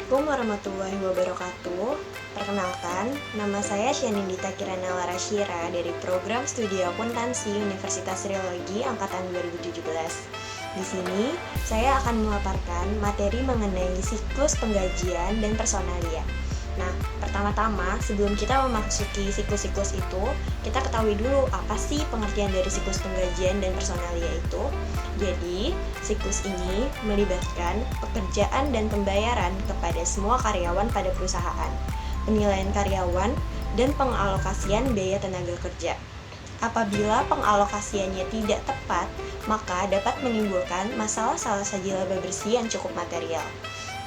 Assalamualaikum warahmatullahi wabarakatuh. Perkenalkan, nama saya Syanindita Kirana Larashira dari program studi akuntansi Universitas Sriologi angkatan 2017. Di sini, saya akan memaparkan materi mengenai siklus penggajian dan personalia. Nah, pertama-tama sebelum kita memasuki siklus-siklus itu, kita ketahui dulu apa sih pengertian dari siklus penggajian dan personalia itu. Jadi, siklus ini melibatkan pekerjaan dan pembayaran kepada semua karyawan pada perusahaan, penilaian karyawan, dan pengalokasian biaya tenaga kerja. Apabila pengalokasiannya tidak tepat, maka dapat menimbulkan masalah salah saji laba bersih yang cukup material.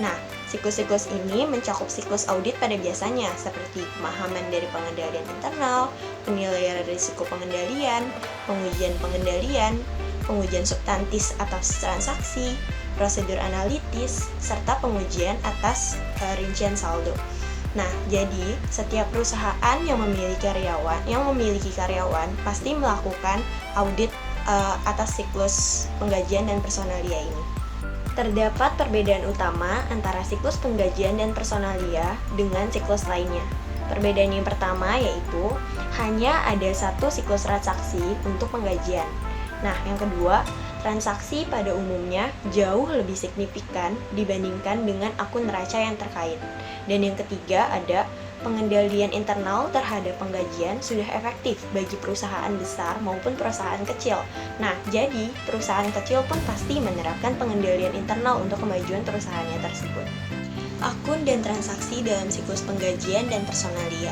Nah, siklus-siklus ini mencakup siklus audit pada biasanya, seperti pemahaman dari pengendalian internal, penilaian risiko pengendalian, pengujian pengendalian, pengujian substantis atas transaksi, prosedur analitis, serta pengujian atas rincian saldo. Nah, jadi setiap perusahaan yang memiliki karyawan pasti melakukan audit atas siklus penggajian dan personalia ini. Terdapat perbedaan utama antara siklus penggajian dan personalia dengan siklus lainnya. Perbedaan yang pertama yaitu hanya ada satu siklus transaksi untuk penggajian. Nah, yang kedua, transaksi pada umumnya jauh lebih signifikan dibandingkan dengan akun neraca yang terkait. Dan yang ketiga ada pengendalian internal terhadap penggajian sudah efektif bagi perusahaan besar maupun perusahaan kecil. Nah, jadi perusahaan kecil pun pasti menerapkan pengendalian internal untuk kemajuan perusahaannya tersebut. Akun dan transaksi dalam siklus penggajian dan personalia.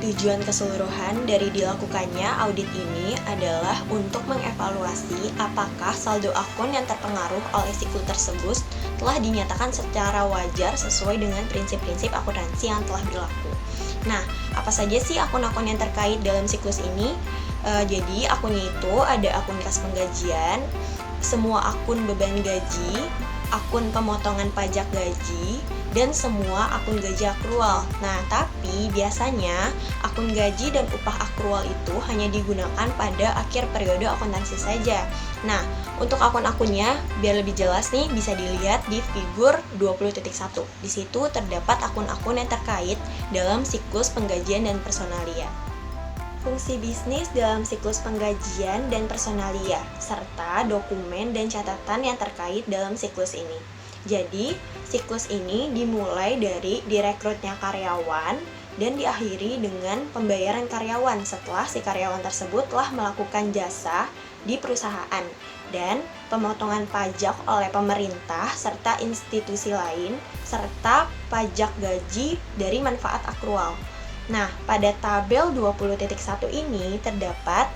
Tujuan keseluruhan dari dilakukannya audit ini adalah untuk mengevaluasi apakah saldo akun yang terpengaruh oleh siklus tersebut telah dinyatakan secara wajar sesuai dengan prinsip-prinsip akuntansi yang telah berlaku. Nah, apa saja sih akun-akun yang terkait dalam siklus ini? Jadi, akunnya itu ada akun kas penggajian, semua akun beban gaji, akun pemotongan pajak gaji, dan semua akun gaji akrual. Nah, tapi biasanya akun gaji dan upah akrual itu hanya digunakan pada akhir periode akuntansi saja. Nah, untuk akun-akunnya, biar lebih jelas nih, bisa dilihat di figur 20.1. Di situ terdapat akun-akun yang terkait dalam siklus penggajian dan personalia. Fungsi bisnis dalam siklus penggajian dan personalia, serta dokumen dan catatan yang terkait dalam siklus ini. Jadi, siklus ini dimulai dari direkrutnya karyawan dan diakhiri dengan pembayaran karyawan setelah si karyawan tersebut telah melakukan jasa di perusahaan dan pemotongan pajak oleh pemerintah serta institusi lain serta pajak gaji dari manfaat akrual. Nah, pada tabel 20.1 ini terdapat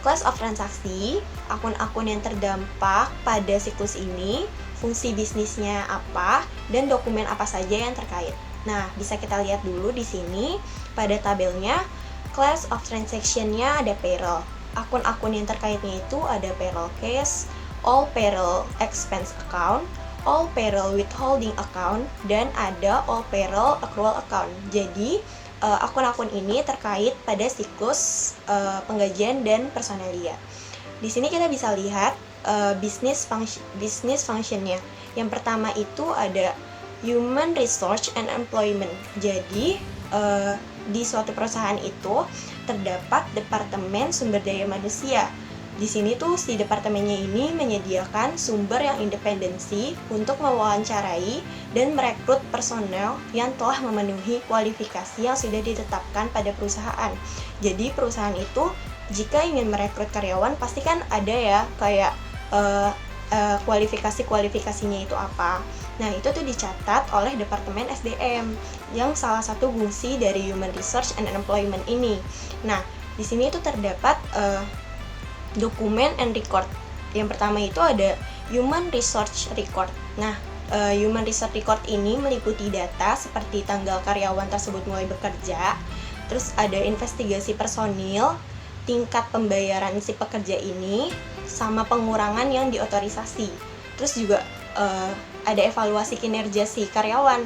class of transaksi, akun-akun yang terdampak pada siklus ini, fungsi bisnisnya apa, dan dokumen apa saja yang terkait. Nah, bisa kita lihat dulu di sini pada tabelnya class of transaction-nya ada payroll. Akun-akun yang terkaitnya itu ada payroll case, all payroll expense account, all payroll withholding account, dan ada all payroll accrual account. Jadi, akun-akun ini terkait pada siklus penggajian dan personalia. Di sini kita bisa lihat business function-nya. Yang pertama itu ada human resource and employment. Jadi di suatu perusahaan itu terdapat departemen sumber daya manusia. Di sini tuh si departemennya ini menyediakan sumber yang independensi untuk mewawancarai dan merekrut personel yang telah memenuhi kualifikasi yang sudah ditetapkan pada perusahaan. Jadi perusahaan itu jika ingin merekrut karyawan pasti kan ada ya kayak kualifikasinya itu apa. Nah, itu tuh dicatat oleh Departemen SDM yang salah satu fungsi dari Human Resource and Employment ini. Nah, di sini itu terdapat dokumen and record. Yang pertama itu ada Human Resource Record. Nah, Human Resource Record ini meliputi data seperti tanggal karyawan tersebut mulai bekerja, terus ada investigasi personil, tingkat pembayaran si pekerja ini, sama pengurangan yang diotorisasi. Terus juga ada evaluasi kinerja si karyawan.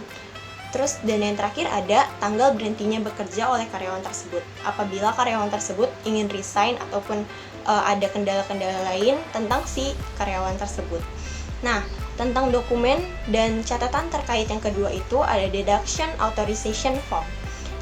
Terus dan yang terakhir ada tanggal berhentinya bekerja oleh karyawan tersebut. Apabila karyawan tersebut ingin resign ataupun ada kendala-kendala lain tentang si karyawan tersebut. Nah, tentang dokumen dan catatan terkait yang kedua itu ada Deduction Authorization Form.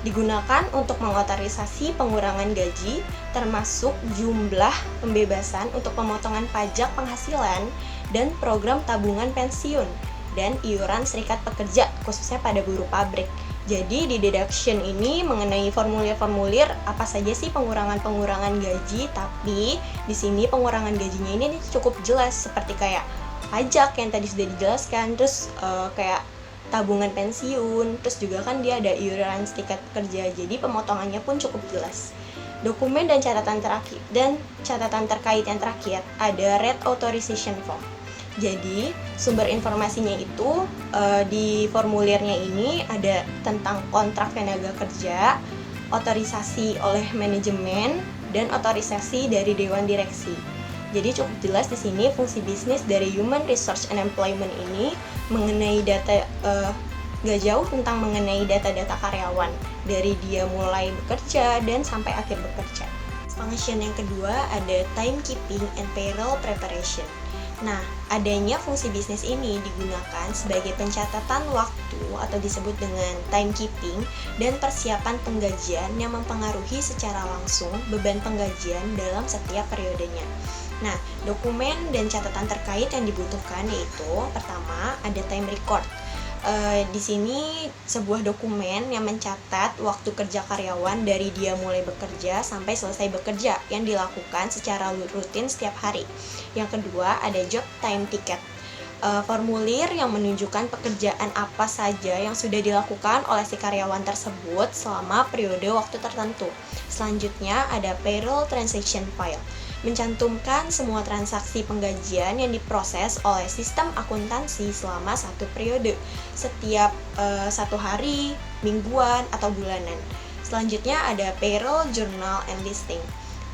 Digunakan untuk mengotorisasi pengurangan gaji, termasuk jumlah pembebasan untuk pemotongan pajak penghasilan dan program tabungan pensiun dan iuran serikat pekerja, khususnya pada buruh pabrik. Jadi di deduction ini mengenai formulir-formulir apa saja sih pengurangan-pengurangan gaji, tapi di sini pengurangan gajinya ini cukup jelas, seperti kayak pajak yang tadi sudah dijelaskan, terus kayak tabungan pensiun, terus juga kan dia ada iuran serikat pekerja, jadi pemotongannya pun cukup jelas. Dokumen dan catatan terkait yang terakhir ada Rate Authorization Form. Jadi sumber informasinya itu di formulirnya ini ada tentang kontrak tenaga kerja, otorisasi oleh manajemen, dan otorisasi dari dewan direksi. Jadi cukup jelas di sini fungsi bisnis dari Human Resource and Employment ini mengenai data gak jauh tentang mengenai data-data karyawan dari dia mulai bekerja dan sampai akhir bekerja. Function yang kedua ada Timekeeping and Payroll Preparation. Nah, adanya fungsi bisnis ini digunakan sebagai pencatatan waktu atau disebut dengan timekeeping dan persiapan penggajian yang mempengaruhi secara langsung beban penggajian dalam setiap periodenya. Nah, dokumen dan catatan terkait yang dibutuhkan yaitu pertama ada time record. Di sini sebuah dokumen yang mencatat waktu kerja karyawan dari dia mulai bekerja sampai selesai bekerja yang dilakukan secara rutin setiap hari. Yang kedua ada job time ticket. Formulir yang menunjukkan pekerjaan apa saja yang sudah dilakukan oleh si karyawan tersebut selama periode waktu tertentu. Selanjutnya ada payroll transaction file, mencantumkan semua transaksi penggajian yang diproses oleh sistem akuntansi selama satu periode, setiap 1 hari, mingguan, atau bulanan. Selanjutnya ada payroll journal and listing.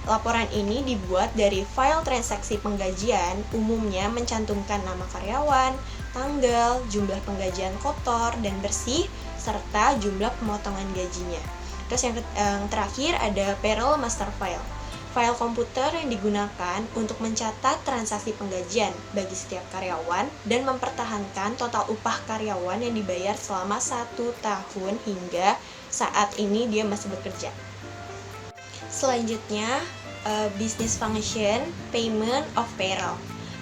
Laporan ini dibuat dari file transaksi penggajian, umumnya mencantumkan nama karyawan, tanggal, jumlah penggajian kotor dan bersih, serta jumlah pemotongan gajinya. Terus yang terakhir ada payroll master file. File komputer yang digunakan untuk mencatat transaksi penggajian bagi setiap karyawan dan mempertahankan total upah karyawan yang dibayar selama 1 tahun hingga saat ini dia masih bekerja. Selanjutnya, business function payment of payroll.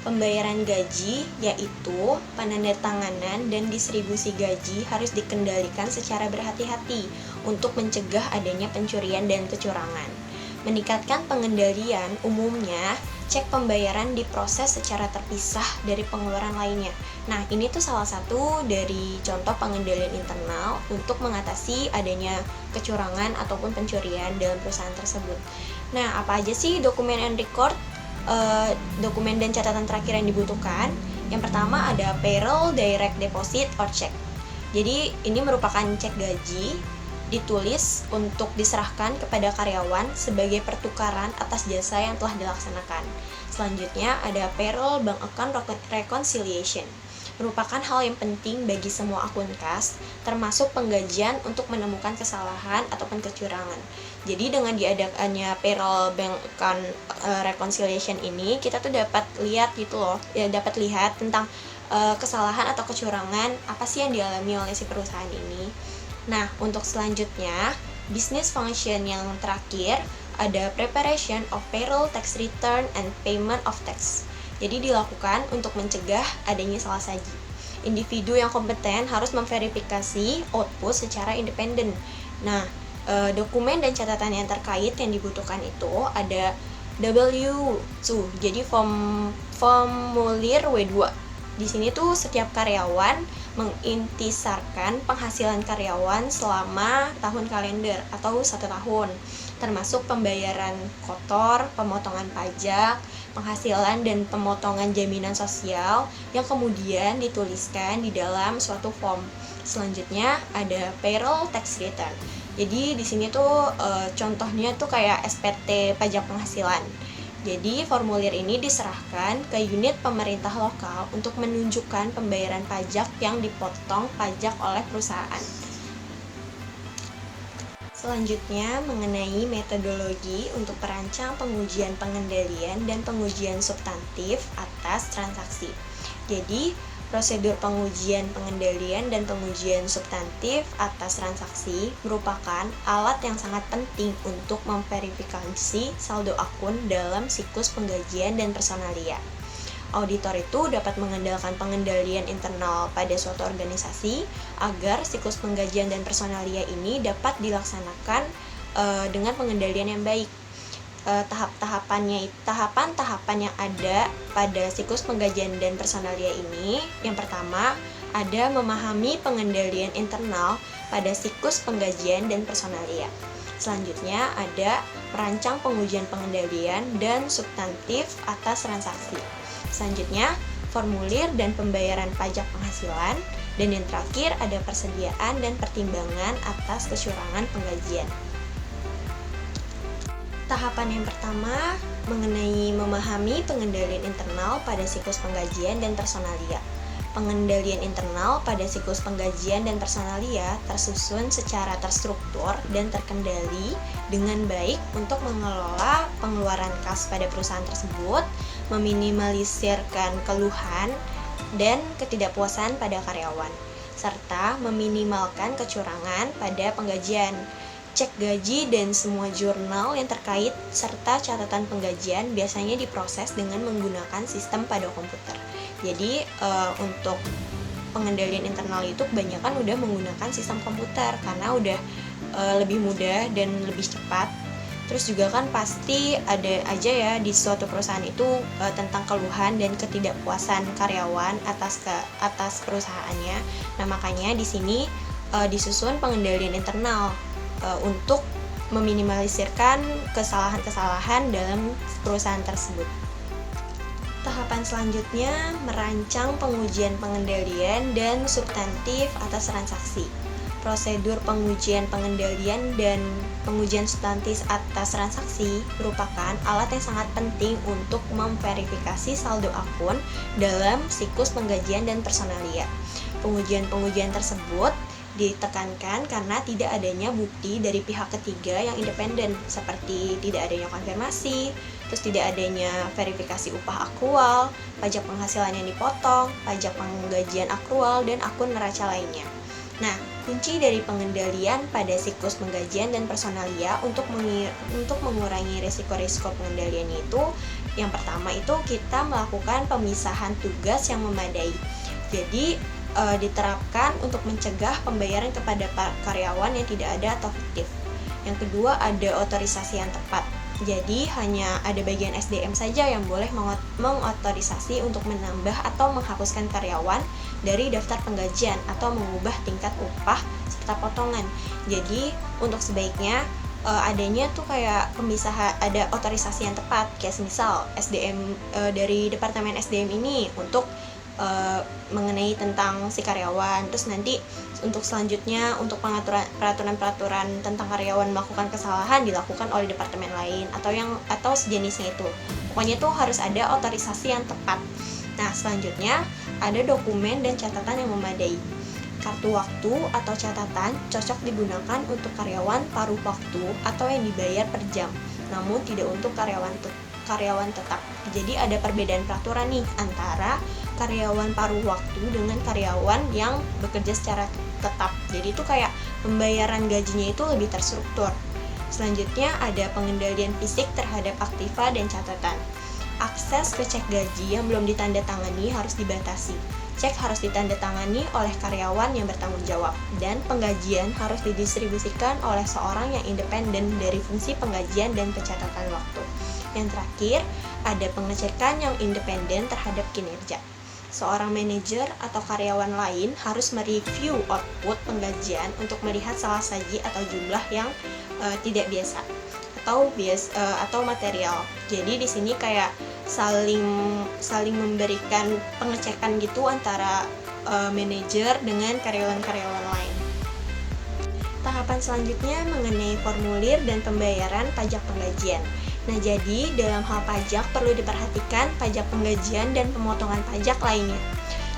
Pembayaran gaji yaitu penandatanganan dan distribusi gaji harus dikendalikan secara berhati-hati untuk mencegah adanya pencurian dan kecurangan. Meningkatkan pengendalian, umumnya cek pembayaran diproses secara terpisah dari pengeluaran lainnya. Nah, ini tuh salah satu dari contoh pengendalian internal untuk mengatasi adanya kecurangan ataupun pencurian dalam perusahaan tersebut. Nah, apa aja sih dokumen and record, dokumen dan catatan terakhir yang dibutuhkan? Yang pertama ada payroll direct deposit or check. Jadi, ini merupakan cek gaji ditulis untuk diserahkan kepada karyawan sebagai pertukaran atas jasa yang telah dilaksanakan. Selanjutnya ada payroll bank account reconciliation. Merupakan hal yang penting bagi semua akun kas, termasuk penggajian untuk menemukan kesalahan ataupun kecurangan. Jadi dengan diadakannya payroll bank account reconciliation ini, kita tuh dapat lihat gitu loh, dapat lihat tentang kesalahan atau kecurangan apa sih yang dialami oleh si perusahaan ini. Nah, untuk selanjutnya, business function yang terakhir ada preparation of payroll tax return and payment of tax. Jadi dilakukan untuk mencegah adanya salah saji. Individu yang kompeten harus memverifikasi output secara independen. Nah, dokumen dan catatan yang terkait yang dibutuhkan itu ada W2, jadi formulir W2. Di sini tuh setiap karyawan mengintisarkan penghasilan karyawan selama tahun kalender atau 1 tahun, termasuk pembayaran kotor, pemotongan pajak, penghasilan dan pemotongan jaminan sosial yang kemudian dituliskan di dalam suatu form. Selanjutnya ada payroll tax return. Jadi di sini tuh contohnya tuh kayak SPT pajak penghasilan. Jadi formulir ini diserahkan ke unit pemerintah lokal untuk menunjukkan pembayaran pajak yang dipotong pajak oleh perusahaan. Selanjutnya mengenai metodologi untuk perancang pengujian pengendalian dan pengujian substantif atas transaksi. Jadi, prosedur pengujian pengendalian dan pengujian substantif atas transaksi merupakan alat yang sangat penting untuk memverifikasi saldo akun dalam siklus penggajian dan personalia. Auditor itu dapat mengandalkan pengendalian internal pada suatu organisasi agar siklus penggajian dan personalia ini dapat dilaksanakan dengan pengendalian yang baik. Tahapan-tahapan yang ada pada siklus penggajian dan personalia ini, yang pertama ada memahami pengendalian internal pada siklus penggajian dan personalia. Selanjutnya ada merancang pengujian pengendalian dan substantif atas transaksi. Selanjutnya formulir dan pembayaran pajak penghasilan, dan yang terakhir ada persediaan dan pertimbangan atas kecurangan penggajian. Tahapan yang pertama mengenai memahami pengendalian internal pada siklus penggajian dan personalia. Pengendalian internal pada siklus penggajian dan personalia tersusun secara terstruktur dan terkendali dengan baik untuk mengelola pengeluaran kas pada perusahaan tersebut, meminimalisirkan keluhan dan ketidakpuasan pada karyawan, serta meminimalkan kecurangan pada penggajian. Cek gaji dan semua jurnal yang terkait serta catatan penggajian biasanya diproses dengan menggunakan sistem pada komputer. Jadi untuk pengendalian internal itu kebanyakan udah menggunakan sistem komputer karena udah lebih mudah dan lebih cepat. Terus juga kan pasti ada aja ya di suatu perusahaan itu tentang keluhan dan ketidakpuasan karyawan atas perusahaannya. Nah, makanya di sini disusun pengendalian internal untuk meminimalisirkan kesalahan-kesalahan dalam perusahaan tersebut. Tahapan selanjutnya merancang pengujian pengendalian dan substantif atas transaksi. Prosedur pengujian pengendalian dan pengujian substantif atas transaksi merupakan alat yang sangat penting untuk memverifikasi saldo akun dalam siklus penggajian dan personalia. Pengujian-pengujian tersebut ditekankan karena tidak adanya bukti dari pihak ketiga yang independen, seperti tidak adanya konfirmasi, terus tidak adanya verifikasi upah akrual, pajak penghasilan yang dipotong, pajak penggajian akrual, dan akun neraca lainnya. Nah, kunci dari pengendalian pada siklus penggajian dan personalia untuk mengurangi risiko-risiko pengendaliannya itu, yang pertama itu kita melakukan pemisahan tugas yang memadai. Jadi diterapkan untuk mencegah pembayaran kepada karyawan yang tidak ada atau fiktif. Yang kedua ada otorisasi yang tepat. Jadi hanya ada bagian SDM saja yang boleh mengotorisasi untuk menambah atau menghapuskan karyawan dari daftar penggajian atau mengubah tingkat upah serta potongan. Jadi untuk sebaiknya adanya tuh kayak pemisahan, ada otorisasi yang tepat. Kayak misal SDM dari departemen SDM ini untuk mengenai tentang si karyawan, terus nanti untuk selanjutnya untuk peraturan tentang karyawan melakukan kesalahan dilakukan oleh departemen lain atau sejenisnya itu. Pokoknya tuh harus ada otorisasi yang tepat. Nah, selanjutnya ada dokumen dan catatan yang memadai. Kartu waktu atau catatan cocok digunakan untuk karyawan paruh waktu atau yang dibayar per jam, namun tidak untuk karyawan tetap. Jadi ada perbedaan peraturan nih antara karyawan paruh waktu dengan karyawan yang bekerja secara tetap. Jadi itu kayak pembayaran gajinya itu lebih terstruktur. Selanjutnya ada pengendalian fisik terhadap aktiva dan catatan. Akses ke cek gaji yang belum ditandatangani harus dibatasi. Cek harus ditandatangani oleh karyawan yang bertanggung jawab, dan penggajian harus didistribusikan oleh seorang yang independen dari fungsi penggajian dan pencatatan waktu. Yang terakhir, ada pengecekan yang independen terhadap kinerja. Seorang manajer atau karyawan lain harus mereview output penggajian untuk melihat salah saji atau jumlah yang tidak biasa atau material. Jadi di sini kayak saling memberikan pengecekan gitu antara manajer dengan karyawan-karyawan lain. Tahapan selanjutnya mengenai formulir dan pembayaran pajak penggajian. Nah, jadi dalam hal pajak perlu diperhatikan pajak penggajian dan pemotongan pajak lainnya.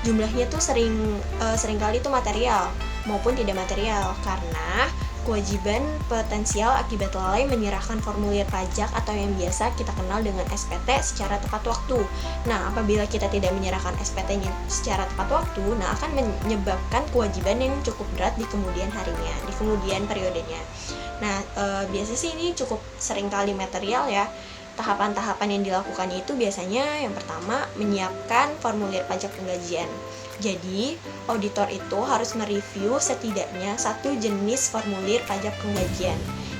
Jumlahnya tuh seringkali tuh material maupun tidak material, karena kewajiban potensial akibat lalai menyerahkan formulir pajak atau yang biasa kita kenal dengan SPT secara tepat waktu. Nah, apabila kita tidak menyerahkan SPT-nya secara tepat waktu, akan menyebabkan kewajiban yang cukup berat di kemudian harinya, di kemudian periodenya. Nah, biasanya sih ini cukup sering kali material ya. Tahapan-tahapan yang dilakukan itu biasanya yang pertama menyiapkan formulir pajak penggajian. Jadi, auditor itu harus mereview setidaknya satu jenis formulir pajak penggajian.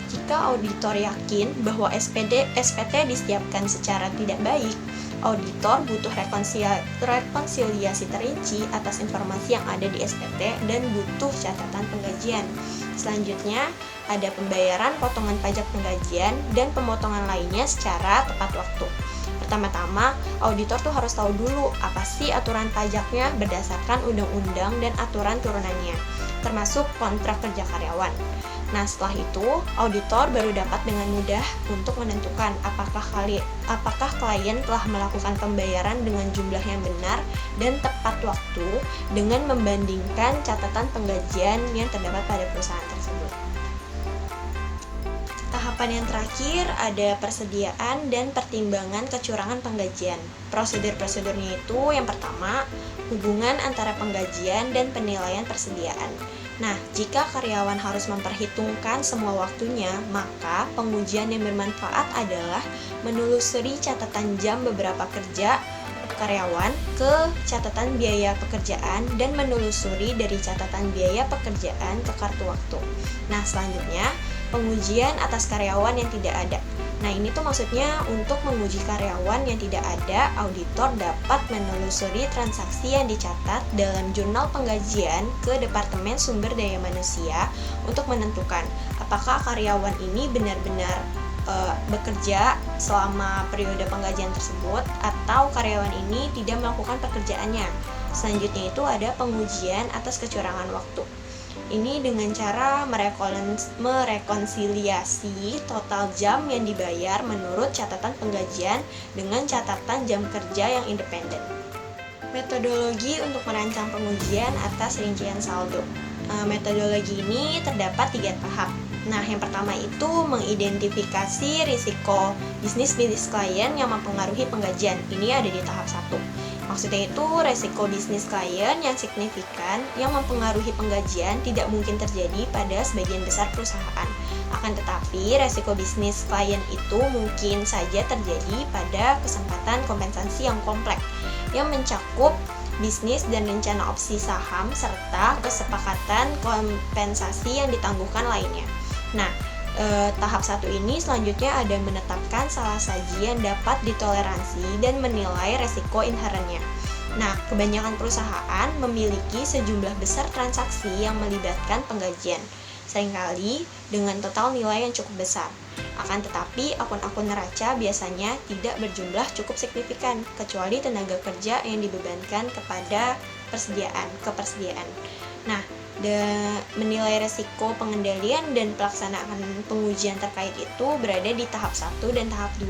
Jika auditor yakin bahwa SPT disiapkan secara tidak baik, auditor butuh rekonsiliasi terinci atas informasi yang ada di SPT dan butuh catatan penggajian. Selanjutnya, ada pembayaran potongan pajak penggajian dan pemotongan lainnya secara tepat waktu. Pertama-tama, auditor tuh harus tahu dulu apa sih aturan pajaknya berdasarkan undang-undang dan aturan turunannya, termasuk kontrak kerja karyawan. Nah, setelah itu, auditor baru dapat dengan mudah untuk menentukan apakah klien telah melakukan pembayaran dengan jumlah yang benar dan tepat waktu dengan membandingkan catatan penggajian yang terdapat pada perusahaan tersebut. Tahapan yang terakhir ada persediaan dan pertimbangan kecurangan penggajian. Prosedur-prosedurnya itu yang pertama, hubungan antara penggajian dan penilaian persediaan. Nah, jika karyawan harus memperhitungkan semua waktunya, maka pengujian yang bermanfaat adalah menelusuri catatan jam beberapa kerja karyawan ke catatan biaya pekerjaan dan menelusuri dari catatan biaya pekerjaan ke kartu waktu. Nah, selanjutnya pengujian atas karyawan yang tidak ada. Nah, ini tuh maksudnya untuk menguji karyawan yang tidak ada, auditor dapat menelusuri transaksi yang dicatat dalam jurnal penggajian ke Departemen Sumber Daya Manusia untuk menentukan apakah karyawan ini benar-benar bekerja selama periode penggajian tersebut atau karyawan ini tidak melakukan pekerjaannya. Selanjutnya itu ada pengujian atas kecurangan waktu. Ini dengan cara merekonsiliasi total jam yang dibayar menurut catatan penggajian dengan catatan jam kerja yang independen. Metodologi untuk merancang pengujian atas rincian saldo. Metodologi ini terdapat 3 tahap. Nah, yang pertama itu mengidentifikasi risiko bisnis klien yang mempengaruhi penggajian. Ini ada di tahap 1. Maksudnya itu resiko bisnis klien yang signifikan yang mempengaruhi penggajian tidak mungkin terjadi pada sebagian besar perusahaan. Akan tetapi resiko bisnis klien itu mungkin saja terjadi pada kesempatan kompensasi yang kompleks yang mencakup bisnis dan rencana opsi saham serta kesepakatan kompensasi yang ditangguhkan lainnya. Nah, tahap 1 ini selanjutnya ada menetapkan salah saji yang dapat ditoleransi dan menilai resiko inherennya. Nah, kebanyakan perusahaan memiliki sejumlah besar transaksi yang melibatkan penggajian, seringkali dengan total nilai yang cukup besar. Akan tetapi, akun-akun neraca biasanya tidak berjumlah cukup signifikan, kecuali tenaga kerja yang dibebankan kepada kepersediaan. Nah, menilai resiko pengendalian dan pelaksanaan pengujian terkait itu berada di tahap 1 dan tahap 2.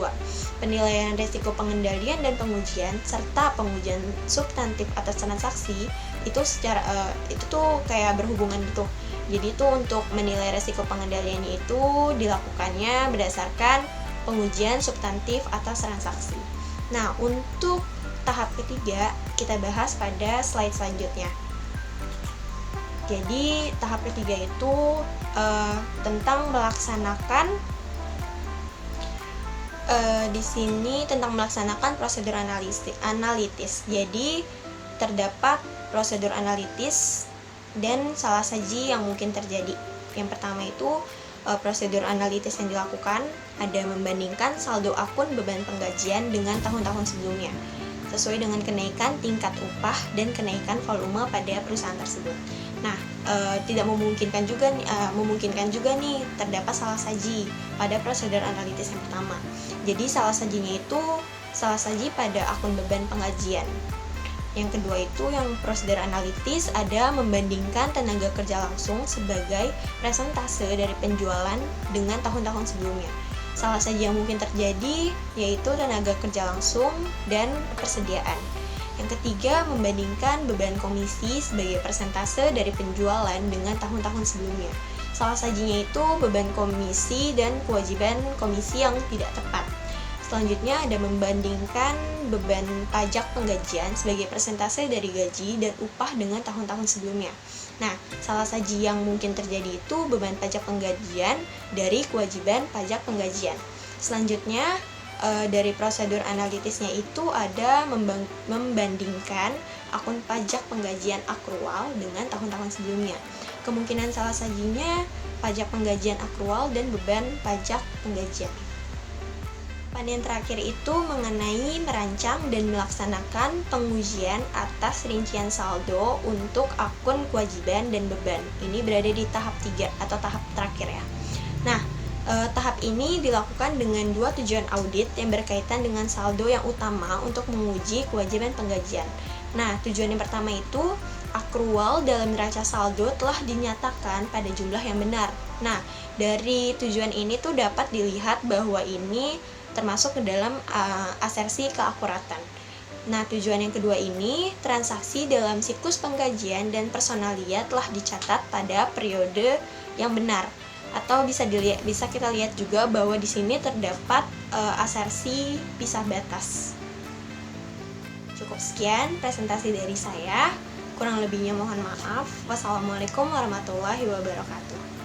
Penilaian resiko pengendalian dan pengujian serta pengujian substantif atas transaksi itu tuh kayak berhubungan gitu. Jadi tuh untuk menilai resiko pengendaliannya itu dilakukannya berdasarkan pengujian substantif atas transaksi. Nah, untuk tahap ketiga kita bahas pada slide selanjutnya. Jadi tahap ketiga itu tentang melaksanakan di sini tentang melaksanakan prosedur analitis. Jadi terdapat prosedur analitis dan salah saji yang mungkin terjadi. Yang pertama itu prosedur analitis yang dilakukan ada membandingkan saldo akun beban penggajian dengan tahun-tahun sebelumnya sesuai dengan kenaikan tingkat upah dan kenaikan volume pada perusahaan tersebut. Nah, tidak memungkinkan juga nih terdapat salah saji pada prosedur analitis yang pertama. Jadi salah sajinya itu salah saji pada akun beban penggajian. Yang kedua itu yang prosedur analitis ada membandingkan tenaga kerja langsung sebagai persentase dari penjualan dengan tahun-tahun sebelumnya. Salah saji yang mungkin terjadi yaitu tenaga kerja langsung dan persediaan. Yang ketiga, membandingkan beban komisi sebagai persentase dari penjualan dengan tahun-tahun sebelumnya. salah sajinya itu beban komisi dan kewajiban komisi yang tidak tepat. Selanjutnya ada membandingkan beban pajak penggajian sebagai persentase dari gaji dan upah dengan tahun-tahun sebelumnya. Nah, salah saji yang mungkin terjadi itu beban pajak penggajian dari kewajiban pajak penggajian. Selanjutnya, dari prosedur analitisnya itu ada membandingkan akun pajak penggajian akrual dengan tahun-tahun sebelumnya. Kemungkinan salah sajinya pajak penggajian akrual dan beban pajak penggajian. Yang terakhir itu mengenai merancang dan melaksanakan pengujian atas rincian saldo untuk akun kewajiban dan beban. Ini berada di tahap 3 atau tahap terakhir ya. Nah, tahap ini dilakukan dengan 2 tujuan audit yang berkaitan dengan saldo yang utama untuk menguji kewajiban penggajian. Nah, tujuan yang pertama itu akrual dalam neraca saldo telah dinyatakan pada jumlah yang benar. Nah, dari tujuan ini tuh dapat dilihat bahwa ini termasuk ke dalam asersi keakuratan. Nah, tujuan yang kedua ini, transaksi dalam siklus penggajian dan personalia telah dicatat pada periode yang benar. Atau bisa kita lihat juga bahwa di sini terdapat asersi pisah batas. Cukup sekian presentasi dari saya. Kurang lebihnya mohon maaf. Wassalamualaikum warahmatullahi wabarakatuh.